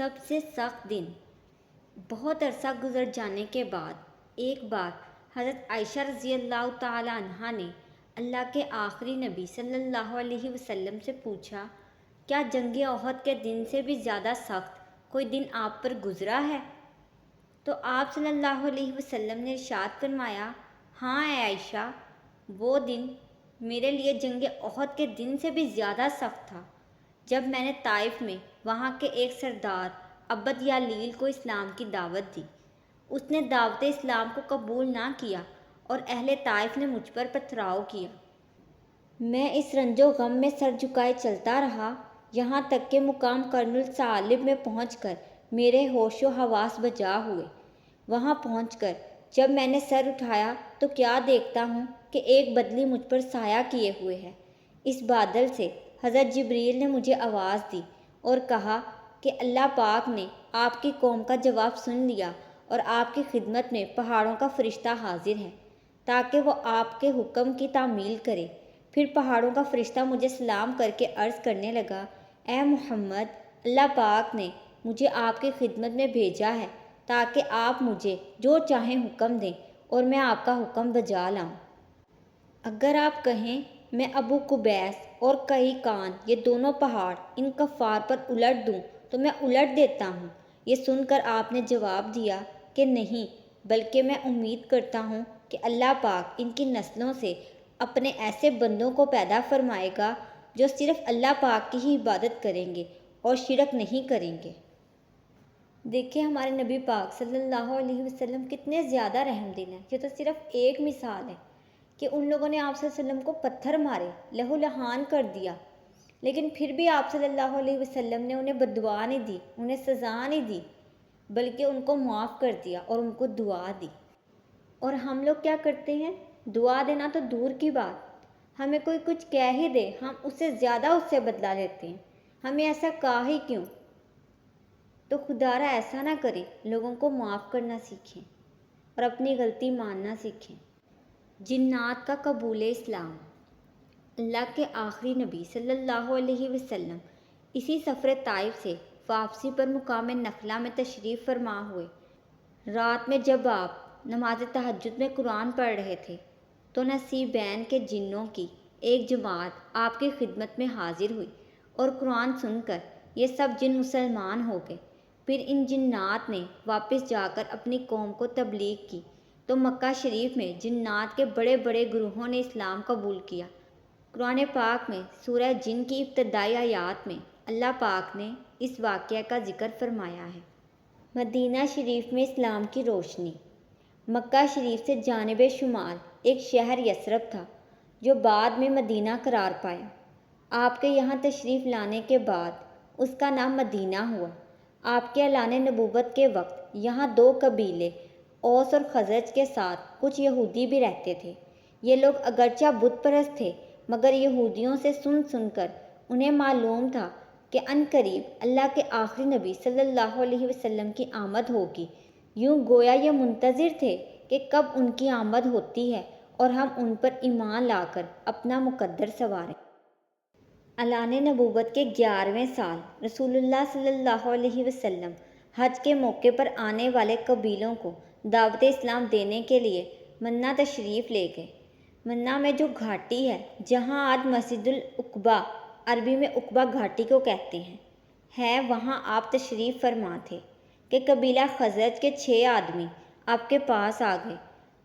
سب سے سخت دن۔ بہت عرصہ گزر جانے کے بعد ایک بار حضرت عائشہ رضی اللہ تعالیٰ عنہا نے اللہ کے آخری نبی صلی اللہ علیہ وسلم سے پوچھا، کیا جنگ احد کے دن سے بھی زیادہ سخت کوئی دن آپ پر گزرا ہے؟ تو آپ صلی اللہ علیہ وسلم نے ارشاد فرمایا، ہاں اے عائشہ، وہ دن میرے لیے جنگ احد کے دن سے بھی زیادہ سخت تھا، جب میں نے طائف میں وہاں کے ایک سردار عبد یالیل کو اسلام کی دعوت دی۔ اس نے دعوت اسلام کو قبول نہ کیا اور اہل طائف نے مجھ پر پتھراؤ کیا۔ میں اس رنج و غم میں سر جھکائے چلتا رہا، یہاں تک کہ مقام قرن الثعالب میں پہنچ کر میرے ہوش و حواس بجا ہوئے۔ وہاں پہنچ کر جب میں نے سر اٹھایا تو کیا دیکھتا ہوں کہ ایک بدلی مجھ پر سایہ کیے ہوئے ہے۔ اس بادل سے حضرت جبریل نے مجھے آواز دی اور کہا کہ اللہ پاک نے آپ کی قوم کا جواب سن لیا اور آپ کی خدمت میں پہاڑوں کا فرشتہ حاضر ہے تاکہ وہ آپ کے حکم کی تعمیل کرے۔ پھر پہاڑوں کا فرشتہ مجھے سلام کر کے عرض کرنے لگا، اے محمد، اللہ پاک نے مجھے آپ کی خدمت میں بھیجا ہے تاکہ آپ مجھے جو چاہیں حکم دیں اور میں آپ کا حکم بجا لاؤں۔ اگر آپ کہیں میں ابو قبیس اور کئی کان یہ دونوں پہاڑ ان کفار پر الٹ دوں تو میں الٹ دیتا ہوں۔ یہ سن کر آپ نے جواب دیا کہ نہیں، بلکہ میں امید کرتا ہوں کہ اللہ پاک ان کی نسلوں سے اپنے ایسے بندوں کو پیدا فرمائے گا جو صرف اللہ پاک کی ہی عبادت کریں گے اور شرک نہیں کریں گے۔ دیکھیں ہمارے نبی پاک صلی اللہ علیہ وسلم کتنے زیادہ رحم دل ہیں۔ یہ تو صرف ایک مثال ہے کہ ان لوگوں نے آپ صلی اللہ علیہ وسلم کو پتھر مارے، لہو لہان کر دیا، لیکن پھر بھی آپ صلی اللہ علیہ وسلم نے انہیں بددعا نہیں دی، انہیں سزا نہیں دی، بلکہ ان کو معاف کر دیا اور ان کو دعا دی۔ اور ہم لوگ کیا کرتے ہیں؟ دعا دینا تو دور کی بات، ہمیں کوئی کچھ کہہ ہی دے ہم اس سے زیادہ اس سے بدلہ لیتے ہیں، ہمیں ایسا کہا ہی کیوں؟ تو خدا را ایسا نہ کرے، لوگوں کو معاف کرنا سیکھیں اور اپنی غلطی ماننا سیکھیں۔ جنات کا قبول اسلام۔ اللہ کے آخری نبی صلی اللہ علیہ وسلم اسی سفر طائف سے واپسی پر مقام نخلا میں تشریف فرما ہوئے۔ رات میں جب آپ نماز تہجد میں قرآن پڑھ رہے تھے تو نصیبین کے جنوں کی ایک جماعت آپ کی خدمت میں حاضر ہوئی اور قرآن سن کر یہ سب جن مسلمان ہو گئے۔ پھر ان جنات نے واپس جا کر اپنی قوم کو تبلیغ کی تو مکہ شریف میں جنات کے بڑے بڑے گروہوں نے اسلام قبول کیا۔ قرآن پاک میں سورہ جن کی ابتدائی آیات میں اللہ پاک نے اس واقعہ کا ذکر فرمایا ہے۔ مدینہ شریف میں اسلام کی روشنی۔ مکہ شریف سے جانب شمال ایک شہر یثرب تھا جو بعد میں مدینہ قرار پایا۔ آپ کے یہاں تشریف لانے کے بعد اس کا نام مدینہ ہوا۔ آپ کے اعلان نبوت کے وقت یہاں دو قبیلے اوس اور خزرج کے ساتھ کچھ یہودی بھی رہتے تھے۔ یہ لوگ اگرچہ بت پرست تھے مگر یہودیوں سے سن سن کر انہیں معلوم تھا کہ عنقریب اللہ کے آخری نبی صلی اللہ علیہ وسلم کی آمد ہوگی۔ یوں گویا یہ منتظر تھے کہ کب ان کی آمد ہوتی ہے اور ہم ان پر ایمان لا کر اپنا مقدر سنواریں۔ اعلان نبوت کے 11ویں سال رسول اللہ صلی اللہ علیہ وسلم حج کے موقع پر آنے والے قبیلوں کو دعوت اسلام دینے کے لیے منہ تشریف لے گئے۔ منہ میں جو گھاٹی ہے، جہاں آج مسجد العقبہ، عربی میں عقبہ گھاٹی کو کہتے ہیں، ہے، وہاں آپ تشریف فرما تھے کہ قبیلہ خزرج کے 6 آدمی آپ کے پاس آ گئے۔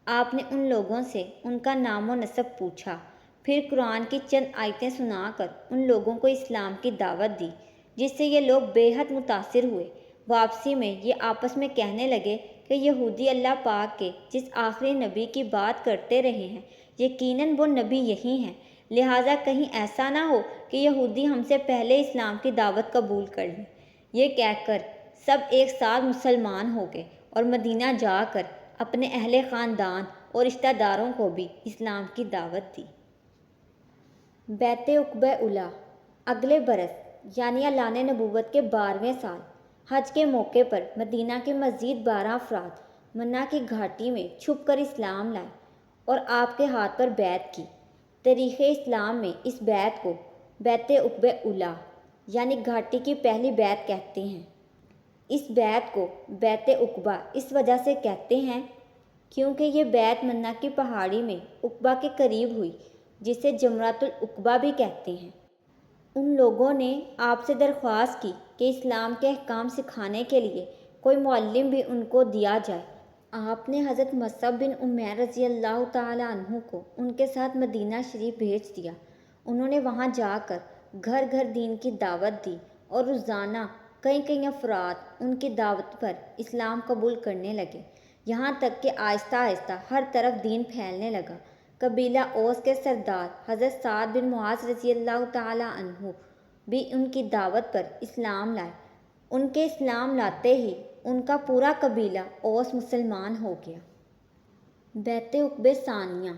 آپ نے ان لوگوں سے ان کا نام و نسب پوچھا، پھر قرآن کی چند آیتیں سنا کر ان لوگوں کو اسلام کی دعوت دی، جس سے یہ لوگ بے حد متاثر ہوئے۔ واپسی میں یہ آپس میں کہنے لگے کہ یہودی اللہ پاک کے جس آخری نبی کی بات کرتے رہے ہیں، یقیناً وہ نبی یہی ہیں، لہٰذا کہیں ایسا نہ ہو کہ یہودی ہم سے پہلے اسلام کی دعوت قبول کر لیں۔ یہ کہہ کر سب ایک ساتھ مسلمان ہو گئے اور مدینہ جا کر اپنے اہل خاندان اور رشتہ داروں کو بھی اسلام کی دعوت دی۔ بیعت عقبہ اولیٰ۔ اگلے برس یعنی اعلان نبوت کے 12ویں سال حج کے موقع پر مدینہ کے مزید 12 افراد منہ کی گھاٹی میں چھپ کر اسلام لائے اور آپ کے ہاتھ پر بیعت کی۔ تاریخ اسلام میں اس بیعت کو بیعت عقبہ اولیٰ یعنی گھاٹی کی پہلی بیعت کہتے ہیں۔ اس بیت کو بیت عقبہ اس وجہ سے کہتے ہیں کیونکہ یہ بیت منہ کی پہاڑی میں عقبہ کے قریب ہوئی، جسے جمرۃ العقبہ بھی کہتے ہیں۔ ان لوگوں نے آپ سے درخواست کی کہ اسلام کے احکام سکھانے کے لیے کوئی معلم بھی ان کو دیا جائے۔ آپ نے حضرت مصعب بن عمیر رضی اللہ تعالیٰ عنہ کو ان کے ساتھ مدینہ شریف بھیج دیا۔ انہوں نے وہاں جا کر گھر گھر دین کی دعوت دی اور روزانہ کئی افراد ان کی دعوت پر اسلام قبول کرنے لگے، یہاں تک کہ آہستہ آہستہ ہر طرف دین پھیلنے لگا۔ قبیلہ اوس کے سردار حضرت سعد بن معاذ رضی اللہ تعالیٰ عنہ بھی ان کی دعوت پر اسلام لائے۔ ان کے اسلام لاتے ہی ان کا پورا قبیلہ اوس مسلمان ہو گیا۔ بیت عقبہ ثانیہ۔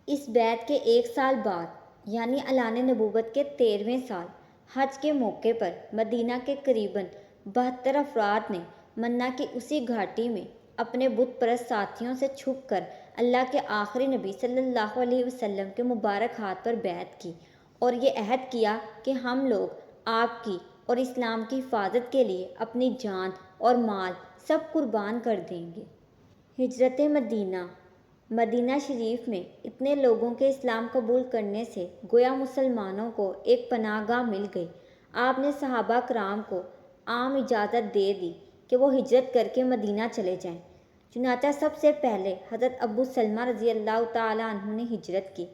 اس بیت کے 1 سال بعد یعنی اعلان نبوت کے 13ویں سال حج کے موقع پر مدینہ کے قریباً 72 افراد نے منہ کی اسی گھاٹی میں اپنے بت پرست ساتھیوں سے چھپ کر اللہ کے آخری نبی صلی اللہ علیہ وسلم کے مبارک ہاتھ پر بیعت کی اور یہ عہد کیا کہ ہم لوگ آپ کی اور اسلام کی حفاظت کے لیے اپنی جان اور مال سب قربان کر دیں گے۔ ہجرت مدینہ۔ مدینہ شریف میں اتنے لوگوں کے اسلام قبول کرنے سے گویا مسلمانوں کو ایک پناہ گاہ مل گئی۔ آپ نے صحابہ کرام کو عام اجازت دے دی کہ وہ ہجرت کر کے مدینہ چلے جائیں۔ چنانچہ سب سے پہلے حضرت ابو سلمہ رضی اللہ تعالیٰ عنہ نے ہجرت کی۔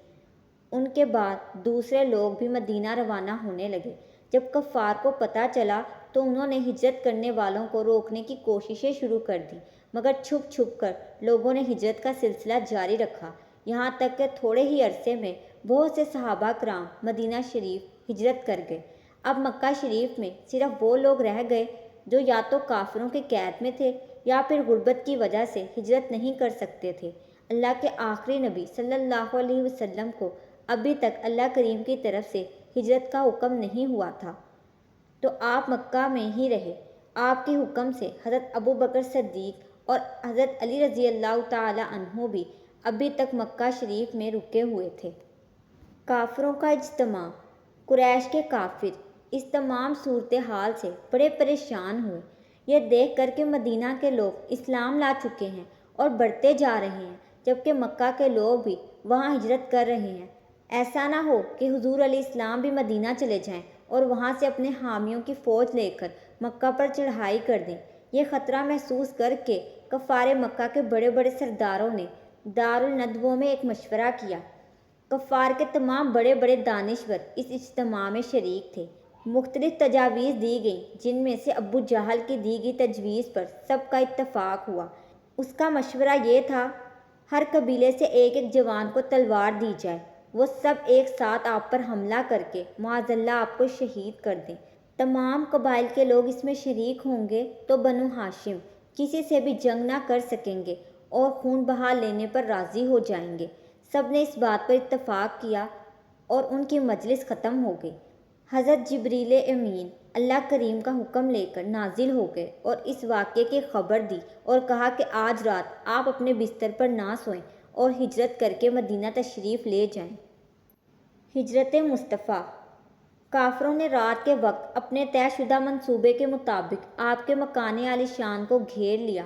ان کے بعد دوسرے لوگ بھی مدینہ روانہ ہونے لگے۔ جب کفار کو پتہ چلا تو انہوں نے ہجرت کرنے والوں کو روکنے کی کوششیں شروع کر دیں، مگر چھپ چھپ کر لوگوں نے ہجرت کا سلسلہ جاری رکھا، یہاں تک کہ تھوڑے ہی عرصے میں بہت سے صحابہ کرام مدینہ شریف ہجرت کر گئے۔ اب مکہ شریف میں صرف وہ لوگ رہ گئے جو یا تو کافروں کی قید میں تھے یا پھر غربت کی وجہ سے ہجرت نہیں کر سکتے تھے۔ اللہ کے آخری نبی صلی اللہ علیہ وسلم کو ابھی تک اللہ کریم کی طرف سے ہجرت کا حکم نہیں ہوا تھا، تو آپ مکہ میں ہی رہے۔ آپ کے حکم سے حضرت ابو بکر صدیق اور حضرت علی رضی اللہ تعالیٰ عنہ بھی ابھی تک مکہ شریف میں رکے ہوئے تھے۔ کافروں کا اجتماع۔ قریش کے کافر اس تمام صورتحال سے بڑے پریشان ہوئے۔ یہ دیکھ کر کہ مدینہ کے لوگ اسلام لا چکے ہیں اور بڑھتے جا رہے ہیں، جبکہ مکہ کے لوگ بھی وہاں ہجرت کر رہے ہیں، ایسا نہ ہو کہ حضور علیہ السلام بھی مدینہ چلے جائیں اور وہاں سے اپنے حامیوں کی فوج لے کر مکہ پر چڑھائی کر دیں۔ یہ خطرہ محسوس کر کے کفار مکہ کے بڑے بڑے سرداروں نے دارالندوہ میں ایک مشورہ کیا۔ کفار کے تمام بڑے بڑے دانشور اس اجتماع میں شریک تھے۔ مختلف تجاویز دی گئیں، جن میں سے ابو جہل کی دی گئی تجویز پر سب کا اتفاق ہوا۔ اس کا مشورہ یہ تھا ہر قبیلے سے ایک ایک جوان کو تلوار دی جائے، وہ سب ایک ساتھ آپ پر حملہ کر کے معاذ اللہ آپ کو شہید کر دیں۔ تمام قبائل کے لوگ اس میں شریک ہوں گے تو بنو ہاشم کسی سے بھی جنگ نہ کر سکیں گے اور خون بہا لینے پر راضی ہو جائیں گے۔ سب نے اس بات پر اتفاق کیا اور ان کی مجلس ختم ہو گئی۔ حضرت جبریل امین اللہ کریم کا حکم لے کر نازل ہو گئے اور اس واقعے کی خبر دی اور کہا کہ آج رات آپ اپنے بستر پر نہ سوئیں اور ہجرت کر کے مدینہ تشریف لے جائیں۔ ہجرت مصطفیٰ۔ کافروں نے رات کے وقت اپنے طے شدہ منصوبے کے مطابق آپ کے مکان عالی شان کو گھیر لیا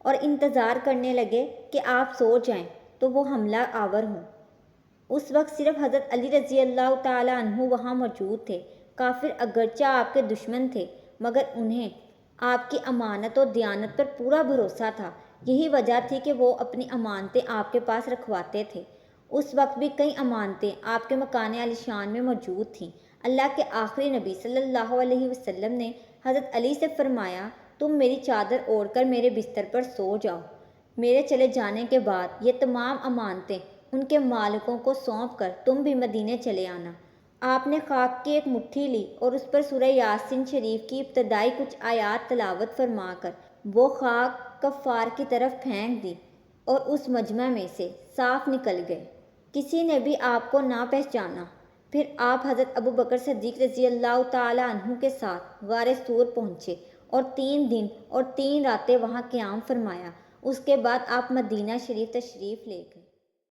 اور انتظار کرنے لگے کہ آپ سو جائیں تو وہ حملہ آور ہوں۔ اس وقت صرف حضرت علی رضی اللہ تعالیٰ عنہ وہاں موجود تھے۔ کافر اگرچہ آپ کے دشمن تھے مگر انہیں آپ کی امانت و دیانت پر پورا بھروسہ تھا، یہی وجہ تھی کہ وہ اپنی امانتیں آپ کے پاس رکھواتے تھے۔ اس وقت بھی کئی امانتیں آپ کے مکان عالی شان میں موجود تھیں۔ اللہ کے آخری نبی صلی اللہ علیہ وسلم نے حضرت علی سے فرمایا، تم میری چادر اوڑھ کر میرے بستر پر سو جاؤ، میرے چلے جانے کے بعد یہ تمام امانتیں ان کے مالکوں کو سونپ کر تم بھی مدینے چلے آنا۔ آپ نے خاک کی ایک مٹھی لی اور اس پر سورہ یاسین شریف کی ابتدائی کچھ آیات تلاوت فرما کر وہ خاک کفار کی طرف پھینک دی اور اس مجمع میں سے صاف نکل گئے۔ کسی نے بھی آپ کو نہ پہچانا۔ پھر آپ حضرت ابو بکر صدیق رضی اللہ تعالیٰ عنہ کے ساتھ غار ثور پہنچے اور 3 دن اور 3 راتیں وہاں قیام فرمایا۔ اس کے بعد آپ مدینہ شریف تشریف لے گئے۔